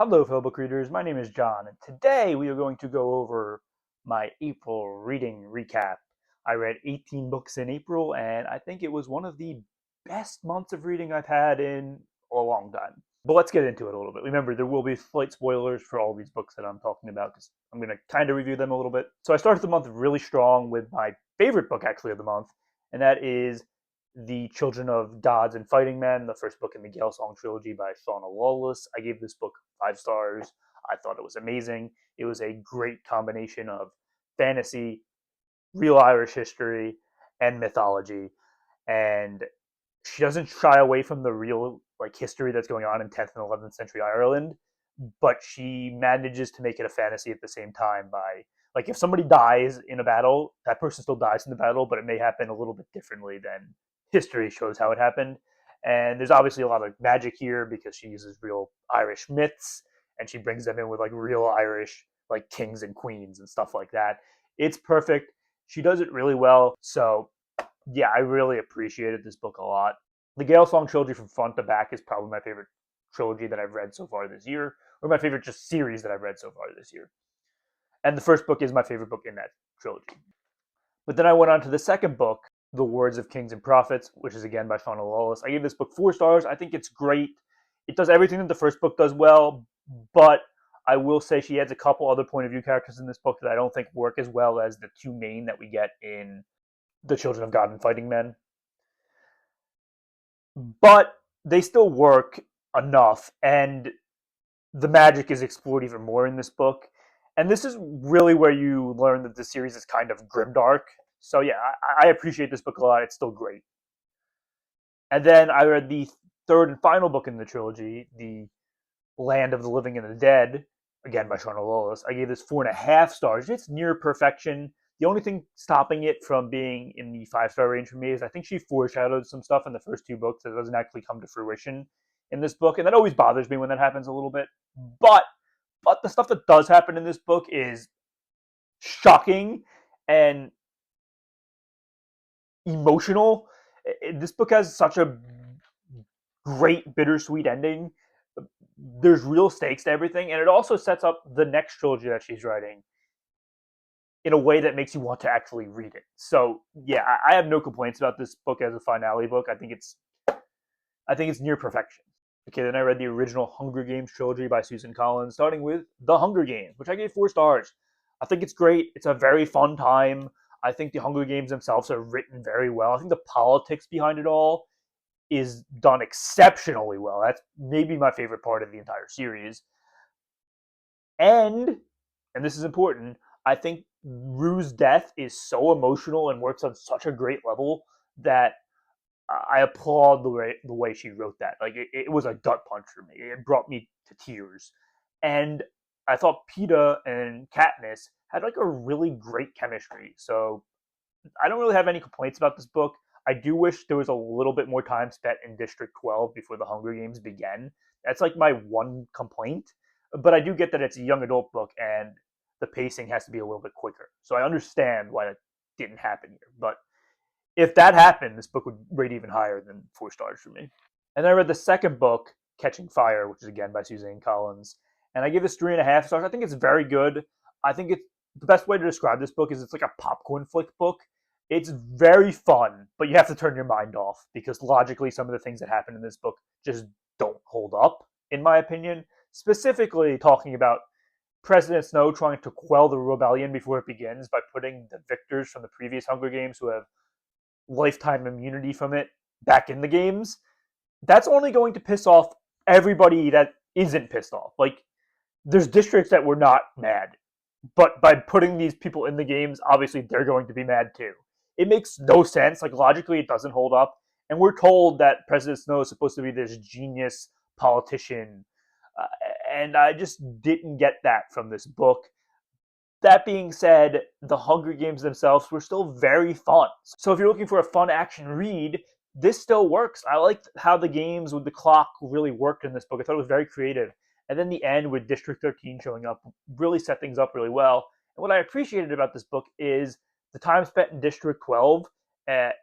Hello, fellow book readers. My name is John, and today we are going to go over my April reading recap. I read 18 books in April, and I think it was one of the best months of reading I've had in a long time. But let's get into it a little bit. Remember, there will be slight spoilers for all these books that I'm talking about because I'm going to kind of review them a little bit. So I started the month really strong with my favorite book, actually, of the month, and that is The Children of Gods and Fighting Men, the first book in the Gale Song trilogy by Shauna Lawless. I gave this book 5 stars. I thought it was amazing. It was a great combination of fantasy, real Irish history, and mythology. And she doesn't shy away from the real history that's going on in 10th and 11th century Ireland, but she manages to make it a fantasy at the same time by if somebody dies in a battle, that person still dies in the battle, but it may happen a little bit differently than history shows how it happened. And there's obviously a lot of magic here because she uses real Irish myths and she brings them in with real Irish kings and queens and stuff like that. It's perfect. She does it really well. So yeah, I really appreciated this book a lot. The Gale Song trilogy from front to back is probably my favorite trilogy that I've read so far this year, or my favorite just series that I've read so far this year. And the first book is my favorite book in that trilogy. But then I went on to the second book, The Words of Kings and Prophets, which is again by Shauna Lawless. I gave this book 4 stars. I think it's great. It does everything that the first book does well, but I will say she adds a couple other point of view characters in this book that I don't think work as well as the two main that we get in The Children of God and Fighting Men. But they still work enough, and the magic is explored even more in this book. And this is really where you learn that the series is kind of grimdark. So yeah, I appreciate this book a lot. It's still great. And then I read the third and final book in the trilogy, The Land of the Living and the Dead, again by Shauna Lawless. I gave this 4.5 stars. It's near perfection. The only thing stopping it from being in the 5-star range for me is I think she foreshadowed some stuff in the first 2 books that doesn't actually come to fruition in this book, and that always bothers me when that happens a little bit. But the stuff that does happen in this book is shocking and emotional. This book has such a great bittersweet ending. There's real stakes to everything, and it also sets up the next trilogy that she's writing in a way that makes you want to actually read it. So yeah, I have no complaints about this book as a finale book. I think it's near perfection. Okay, then I read the original Hunger Games trilogy by Susan Collins, starting with The Hunger Games, which I gave 4 stars. I think it's great. It's a very fun time. I think the Hunger Games themselves are written very well. I think the politics behind it all is done exceptionally well. That's maybe my favorite part of the entire series. And this is important, I think Rue's death is so emotional and works on such a great level that I applaud the way she wrote that. It was a gut punch for me. It brought me to tears, and I thought Peeta and Katniss had a really great chemistry. So I don't really have any complaints about this book. I do wish there was a little bit more time spent in District 12 before the Hunger Games began. That's my one complaint. But I do get that it's a young adult book and the pacing has to be a little bit quicker. So I understand why that didn't happen here. But if that happened, this book would rate even higher than 4 stars for me. And then I read the second book, Catching Fire, which is again by Suzanne Collins, and I give this 3.5 stars. I think it's very good. I think it's the best way to describe this book is it's like a popcorn flick book. It's very fun, but you have to turn your mind off because logically some of the things that happen in this book just don't hold up, in my opinion. Specifically talking about President Snow trying to quell the rebellion before it begins by putting the victors from the previous Hunger Games who have lifetime immunity from it back in the games. That's only going to piss off everybody that isn't pissed off. There's districts that were not mad, but by putting these people in the games, obviously they're going to be mad too. It makes no sense. Logically, it doesn't hold up. And we're told that President Snow is supposed to be this genius politician, uh, and I just didn't get that from this book. That being said, the Hunger Games themselves were still very fun. So if you're looking for a fun action read, this still works. I liked how the games with the clock really worked in this book. I thought it was very creative. And then the end with District 13 showing up really set things up really well. And what I appreciated about this book is the time spent in District 12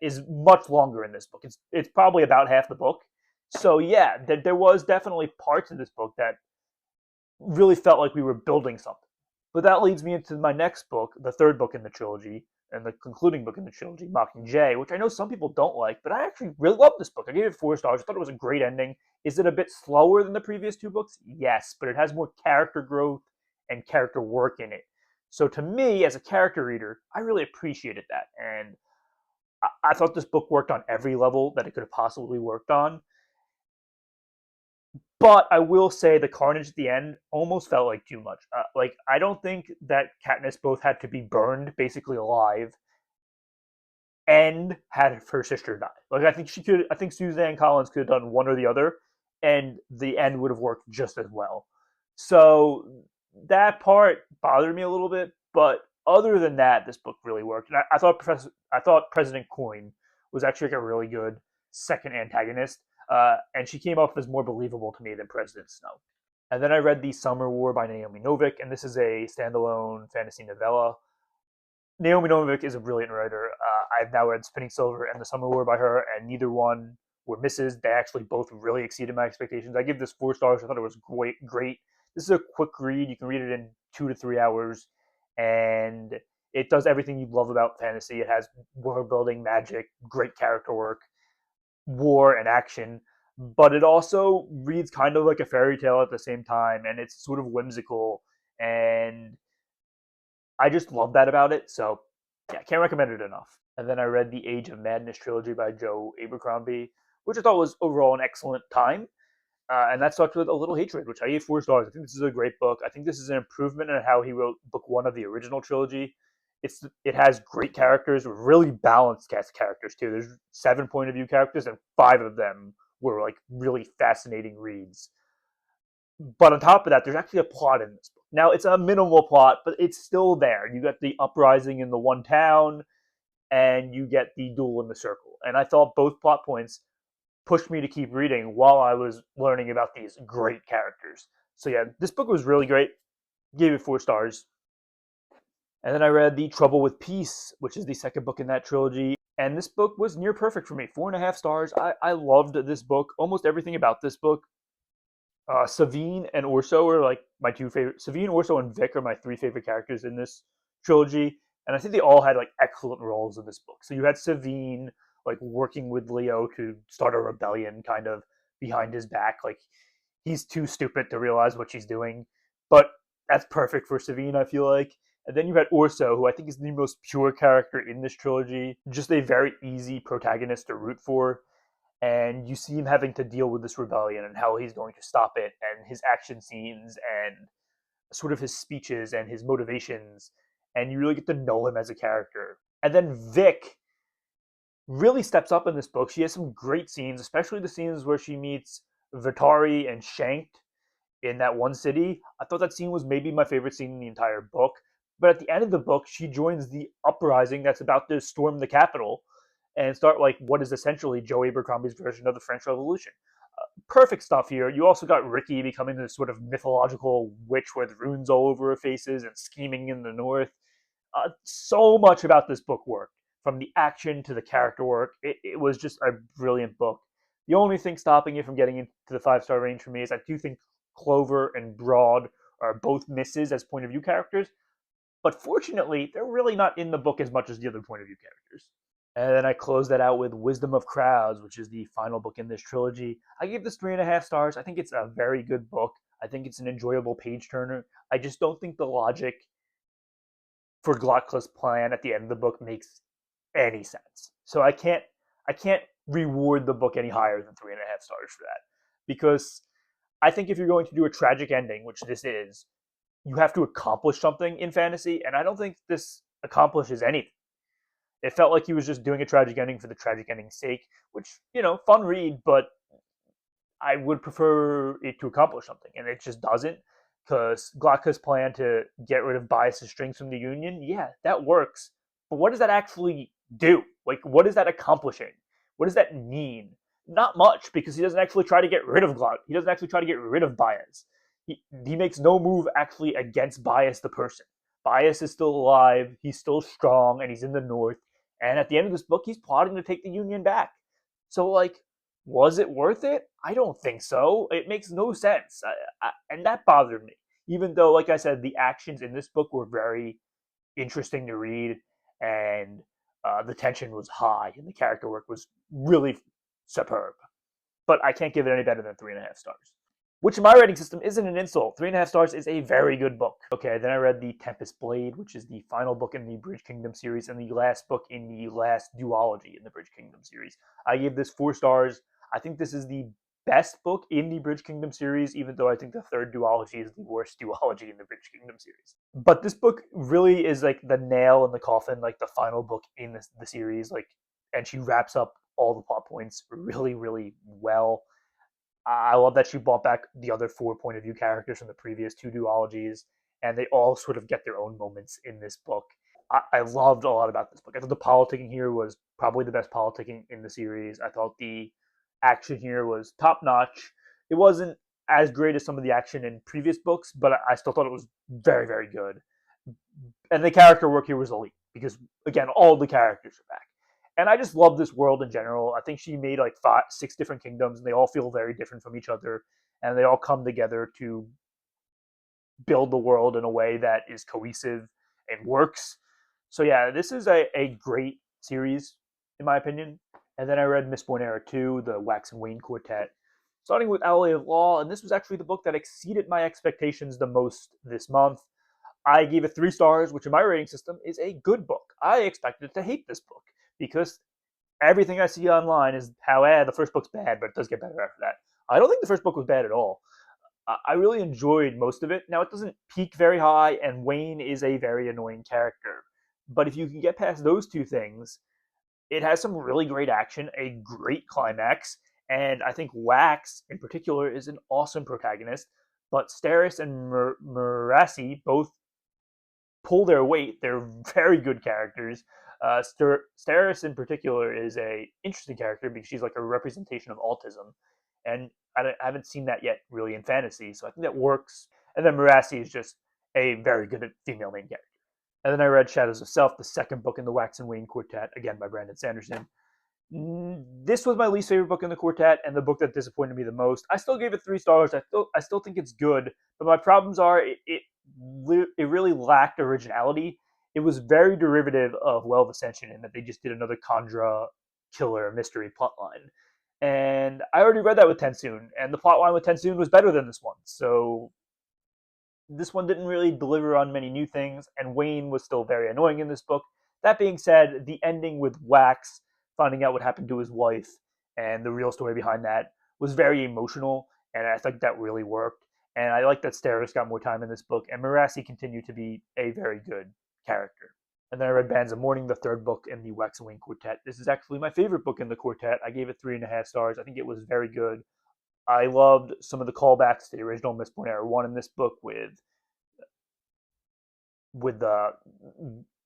is much longer in this book. It's probably about half the book. So yeah, there was definitely parts of this book that really felt like we were building something. But that leads me into my next book, the third book in the trilogy, and the concluding book in the trilogy, Mockingjay, which I know some people don't like, but I actually really love this book. I gave it 4 stars. I thought it was a great ending. Is it a bit slower than the previous two books? Yes, but it has more character growth and character work in it. So to me, as a character reader, I really appreciated that. And I thought this book worked on every level that it could have possibly worked on. But I will say the carnage at the end almost felt like too much. Like I don't think that Katniss both had to be burned basically alive and had her sister die. Like I think she could. I think Suzanne Collins could have done one or the other, and the end would have worked just as well. So that part bothered me a little bit, but other than that, this book really worked. And I thought President Coin was actually like a really good second antagonist, and she came off as more believable to me than President Snow. And then I read The Summer War by Naomi Novik, and this is a standalone fantasy novella. Naomi Novik is a brilliant writer. I've now read Spinning Silver and The Summer War by her, and neither one were misses. They actually both really exceeded my expectations. I give this 4 stars. I thought it was great. Great. This is a quick read. You can read it in 2 to 3 hours, and it does everything you love about fantasy. It has world building, magic, great character work, war, and action. But it also reads kind of like a fairy tale at the same time, and it's sort of whimsical, and I just love that about it. So yeah, I can't recommend it enough. And then I read the Age of Madness trilogy by Joe Abercrombie, which I thought was overall an excellent time. And that starts with A Little Hatred, which I gave 4 stars. I think this is a great book. I think this is an improvement in how he wrote book one of the original trilogy. It has great characters, really balanced cast characters too. There's 7 point of view characters, and 5 of them were like really fascinating reads. But on top of that, there's actually a plot in this book. Now it's a minimal plot, but it's still there. You got the uprising in the one town, and you get the duel in the circle. And I thought both plot points pushed me to keep reading while I was learning about these great characters. So yeah, this book was really great. Gave it 4 stars. And then I read The Trouble with Peace, which is the second book in that trilogy. And this book was near perfect for me. 4.5 stars. I loved this book. Almost everything about this book. Savine and Orso are like my 2 favorite. Savine, Orso, and Vic are my 3 favorite characters in this trilogy. And I think they all had like excellent roles in this book. So you had Savine like working with Leo to start a rebellion kind of behind his back. Like he's too stupid to realize what she's doing. But that's perfect for Savine, I feel like. And then you had Orso, who I think is the most pure character in this trilogy. Just a very easy protagonist to root for. And you see him having to deal with this rebellion and how he's going to stop it, and his action scenes and sort of his speeches and his motivations. And you really get to know him as a character. And then Vic really steps up in this book. She has some great scenes, especially the scenes where she meets Vitari and Shanked in that one city. I thought that scene was maybe my favorite scene in the entire book. But at the end of the book, she joins the uprising that's about to storm the capital and start like what is essentially Joe Abercrombie's version of the French Revolution. Perfect stuff here. You also got Ricky becoming this sort of mythological witch with runes all over her faces and scheming in the north. So much about this book worked, from the action to the character work. It was just a brilliant book. The only thing stopping it from getting into the 5 star range for me is I do think Clover and Broad are both misses as point of view characters, but fortunately, they're really not in the book as much as the other point of view characters. And then I closed that out with Wisdom of Crowds, which is the final book in this trilogy. I gave this 3.5 stars. I think it's a very good book. I think it's an enjoyable page turner. I just don't think the logic for Glotka's plan at the end of the book makes any sense. So I can't reward the book any higher than 3.5 stars for that. Because I think if you're going to do a tragic ending, which this is, you have to accomplish something in fantasy, and I don't think this accomplishes anything. It felt like he was just doing a tragic ending for the tragic ending's sake, which, fun read, but I would prefer it to accomplish something, and it just doesn't. Because Glotka's plan to get rid of bias's strings from the Union, yeah, that works. But what does that actually do? Like, what is that accomplishing? What does that mean? Not much, because he doesn't actually try to get rid of Glot. He doesn't actually try to get rid of bias. He makes no move actually against bias the person. Bias is still alive, he's still strong, and he's in the North. And at the end of this book, he's plotting to take the Union back. So, like, was it worth it? I don't think so. It makes no sense. And that bothered me. even though, like I said, the actions in this book were very interesting to read, and the tension was high, and the character work was really superb. But I can't give it any better than 3.5 stars. Which in my rating system isn't an insult. 3.5 stars is a very good book. Okay, then I read the Tempest Blade, which is the final book in the Bridge Kingdom series and the last book in the last duology in the Bridge Kingdom series. I gave this 4 stars. I think this is the best book in the Bridge Kingdom series, even though I think the third duology is the worst duology in the Bridge Kingdom series. But this book really is like the nail in the coffin, like the final book in the series. Like, and she wraps up all the plot points really, really well. I love that she brought back the other 4 point of view characters from the previous 2 duologies, and they all sort of get their own moments in this book. I loved a lot about this book. I thought the politicking here was probably the best politicking in the series. I thought the action here was top notch. It wasn't as great as some of the action in previous books, but I still thought it was very, very good. And the character work here was elite because, again, all the characters are back. And I just love this world in general. I think she made like 6 different kingdoms, and they all feel very different from each other, and they all come together to build the world in a way that is cohesive and works. So yeah, this is a great series in my opinion. And then I read Mistborn Era 2, the Wax and Wayne Quartet, starting with Alley of Law, and this was actually the book that exceeded my expectations the most this month. I gave it 3 stars, which in my rating system is a good book. I expected to hate this book because everything I see online is how the first book's bad, but it does get better after that. I don't think the first book was bad at all. I really enjoyed most of it. Now, it doesn't peak very high, and Wayne is a very annoying character. But if you can get past those 2 things, it has some really great action, a great climax, and I think Wax, in particular, is an awesome protagonist. But Steris and Murassi both pull their weight. They're very good characters. Steris, in particular, is a interesting character because she's like a representation of autism, and I haven't seen that yet really in fantasy, so I think that works. And then Murassi is just a very good female main character. And then I read Shadows of Self, the second book in the Wax and Wayne Quartet, again by Brandon Sanderson. This was my least favorite book in the quartet and the book that disappointed me the most. I still gave it 3 stars. I still think it's good, but my problems are it really lacked originality. It was very derivative of Well of Ascension in that they just did another Kandra killer mystery plotline. And I already read that with Tensoon, and the plotline with Tensoon was better than this one. So this one didn't really deliver on many new things, and Wayne was still very annoying in this book. That being said, the ending with Wax finding out what happened to his wife and the real story behind that was very emotional, and I think that really worked. And I like that Steris got more time in this book, and Murassi continued to be a very good character. And then I read Bands of Mourning, the third book in the Wax and Wayne Quartet. This is actually my favorite book in the quartet. I gave it 3.5 stars. I think it was very good. I loved some of the callbacks to the original Mistborn Era 1 in this book with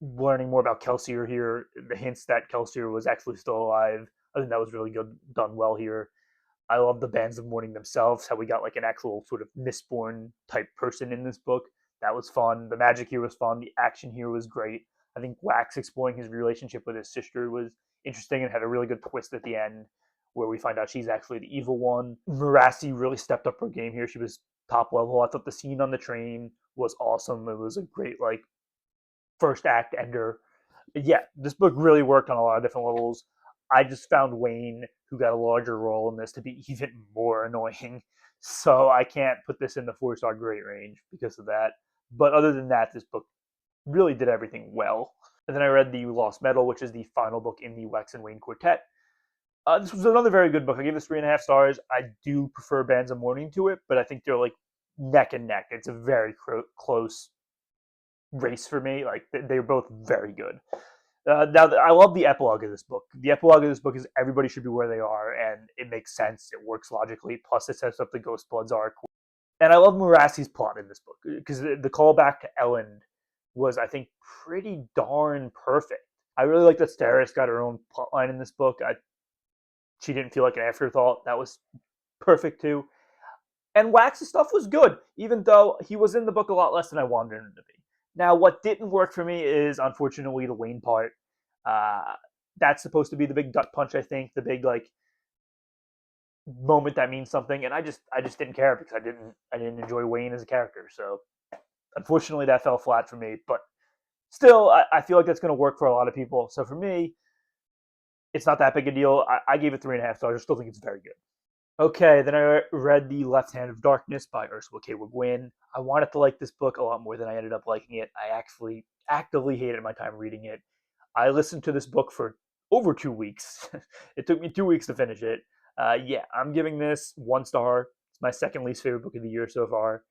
learning more about Kelsier here, the hints that Kelsier was actually still alive. I think that was really good, done well here. I love the Bands of Mourning themselves, how we got like an actual sort of Mistborn type person in this book. That was fun. The magic here was fun. The action here was great. I think Wax exploring his relationship with his sister was interesting and had a really good twist at the end where we find out she's actually the evil one. Murassi really stepped up her game here. She was top level. I thought the scene on the train was awesome. It was a great like first act ender. Yeah, this book really worked on a lot of different levels. I just found Wayne, who got a larger role in this, to be even more annoying. So I can't put this in the 4-star great range because of that. But other than that, this book really did everything well. And then I read The Lost Metal, which is the final book in the Wax and Wayne Quartet. This was another very good book. I gave this 3.5 stars. I do prefer Bands of Mourning to it, but I think they're like neck and neck. It's a very close race for me. Like they're both very good. Now, I love the epilogue of this book. The epilogue of this book is everybody should be where they are, and it makes sense. It works logically. Plus, it sets up the Ghost Bloods arc. And I love Murassi's plot in this book because the callback to Ellen was, I think, pretty darn perfect. I really like that Steris got her own plotline in this book. She didn't feel like an afterthought. That was perfect too. And Wax's stuff was good, even though he was in the book a lot less than I wanted him to be. Now, what didn't work for me is, unfortunately, the Wayne part. That's supposed to be the big gut punch, I think. The big, like, moment that means something, and I just didn't care because I didn't enjoy Wayne as a character. So unfortunately, that fell flat for me. But still, I feel like that's going to work for a lot of people. So for me, it's not that big a deal. I gave it 3.5 stars. I still think it's very good. Okay, then I read The Left Hand of Darkness by Ursula K. Le Guin. I wanted to like this book a lot more than I ended up liking it. I actually actively hated my time reading it. I listened to this book for over 2 weeks. It took me 2 weeks to finish it. Yeah, I'm giving this 1 star. It's my second least favorite book of the year so far.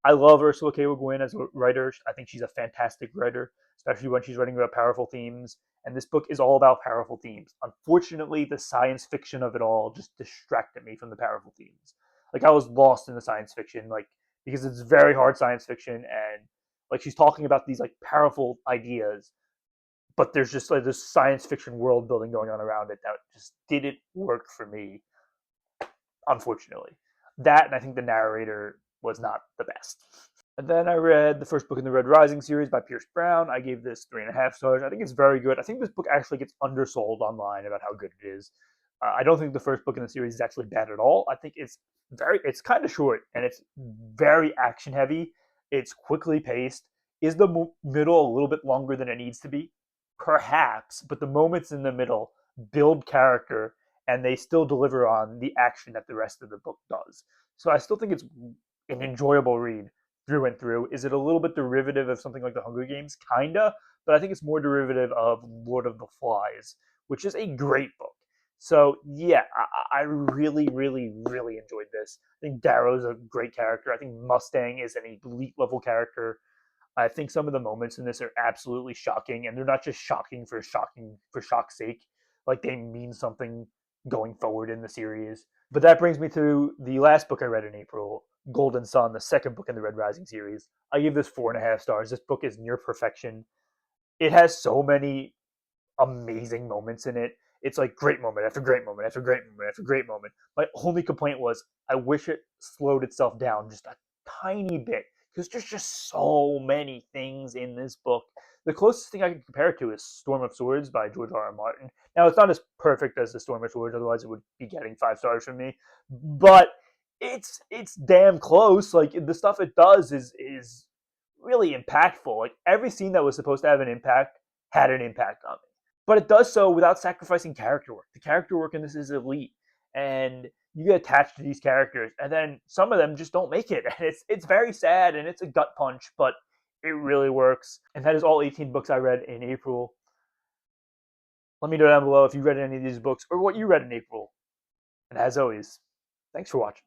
I love Ursula K. Le Guin as a writer. I think she's a fantastic writer, especially when she's writing about powerful themes. And this book is all about powerful themes. Unfortunately, the science fiction of it all just distracted me from the powerful themes. Like I was lost in the science fiction, like because it's very hard science fiction, and like she's talking about these like powerful ideas, but there's just like this science fiction world building going on around it that just didn't work for me, unfortunately. That and I think the narrator was not the best. And then I read the first book in the Red Rising series by Pierce Brown. I gave this 3.5 stars. I think it's very good. I think this book actually gets undersold online about how good it is. I don't think the first book in the series is actually bad at all. I think it's kind of short and it's very action heavy. It's quickly paced. Is the middle a little bit longer than it needs to be? Perhaps, but the moments in the middle build character and they still deliver on the action that the rest of the book does. So I still think it's an enjoyable read through and through. Is it a little bit derivative of something like the Hunger Games? Kinda, but I think it's more derivative of Lord of the Flies, which is a great book. So yeah, I really, really, really enjoyed this. I think Darrow's a great character. I think Mustang is an elite level character. I think some of the moments in this are absolutely shocking, and they're not just shocking for shock's sake. Like they mean something going forward in the series. But that brings me to the last book I read in April, Golden Sun, the second book in the Red Rising series. I give this 4.5 stars. This book is near perfection. It has so many amazing moments in it. It's like great moment after great moment after great moment after great moment. My only complaint was I wish it slowed itself down just a tiny bit because there's just so many things in this book. The closest thing I can compare it to is Storm of Swords by George R. R. Martin. Now it's not as perfect as the Storm of Swords, otherwise it would be getting 5 stars from me. But it's damn close. Like the stuff it does is really impactful. Like every scene that was supposed to have an impact had an impact on me, but it does so without sacrificing character work. The character work in this is elite, and you get attached to these characters, and then some of them just don't make it. And it's very sad, and it's a gut punch, but it really works. And that is all 18 books I read in April. Let me know down below if you read any of these books or what you read in April. And as always, thanks for watching.